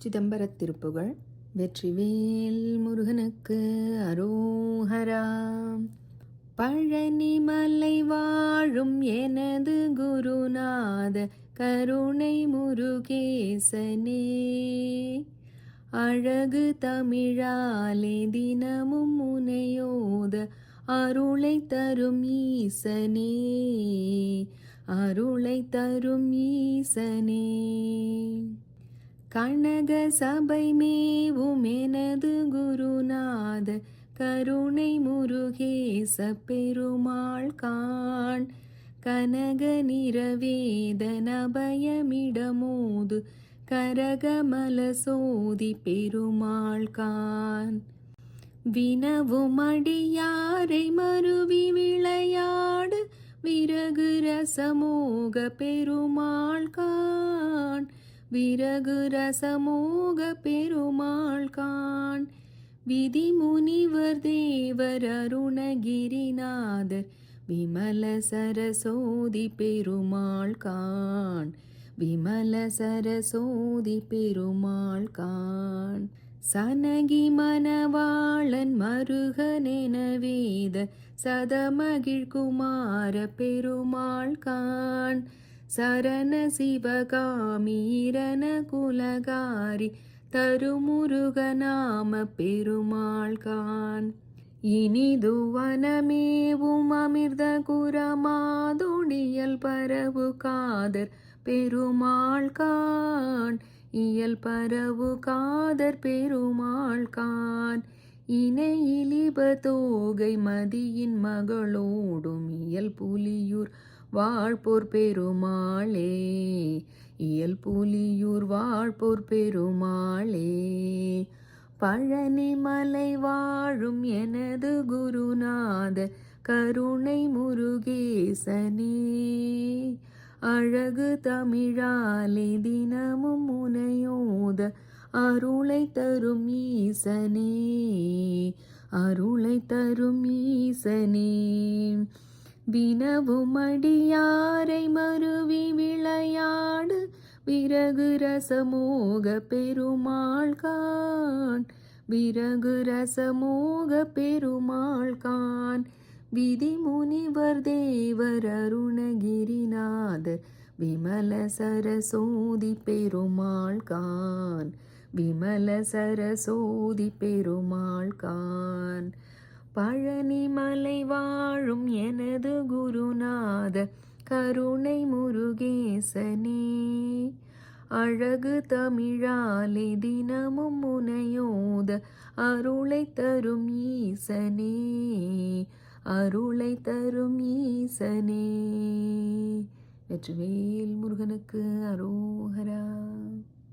சிதம்பரத் திருப்புகழ். வெற்றிவேல் முருகனுக்கு அரோஹரா. பழனிமலை வாழும் எனது குருநாத கருணை முருகேசனே, அழகு தமிழாலே தினமும் முனையோத அருளை தரும் ஈசனே, அருளை தரும் ஈசனே. கனக சபை மேவும் எனது குருநாத கருணை முருகேச பெருமாள் காண், கனக நிறவேத நபயமிடமோது கரகமல சோதி பெருமாள் காண். வினவும் அடியாரை மருவி விளையாடு விறகு ரசமோக பெருமாள் காண், விறகு ரசமோக பெருமாள் காண். விதி முனிவர் தேவர் அருணகிரிநாதர் விமல சரசோதி பெருமாள் காண், விமல சரசோதி பெருமாள் காண். சனகி மணவாளன் மருகனென வேத சதமகிழ் குமார பெருமாள் காண், சரண சிவகாமி இரண குலகாரி தருமுருகநாம பெருமாள் காண். இனிது வனமேவும் அமிர்த குரமாதொடியல் பரவு காதர் பெருமாள் காண், இயல் பரவு காதர் பெருமாள் காண். இணையிலிப தோகை மதியின் மகளோடும் இயல் புலியூர் வாழ்போர் பெருமாளே, இயல் புலியூர் வாழ்போர் பெருமாளே. பழனிமலை வாழும் எனது குருநாத கருணை முருகேசனே, அழகு தமிழாலே தினமும் முனையோத அருளை தரும் ஈசனே, அருளை தரும் ஈசனே. வினவும் அடியாரை மருவி விளையாடு விறகு ரசமோக பெருமாள் காண், விறகு ரசமோக பெருமாள் காண். விதி முனிவர் தேவர் அருணகிரிநாதர் விமல சரசோதி பெருமாள் காண், விமல சரசோதி பெருமாள் காண். பழனிமலை வாழும் எனது குருநாத கருணை முருகேசனே, அழகு தமிழாலே தினமும் முனையோத அருளை தரும் ஈசனே, அருளை தரும் ஈசனே. வெற்றிவேல் முருகனுக்கு அரோஹரா.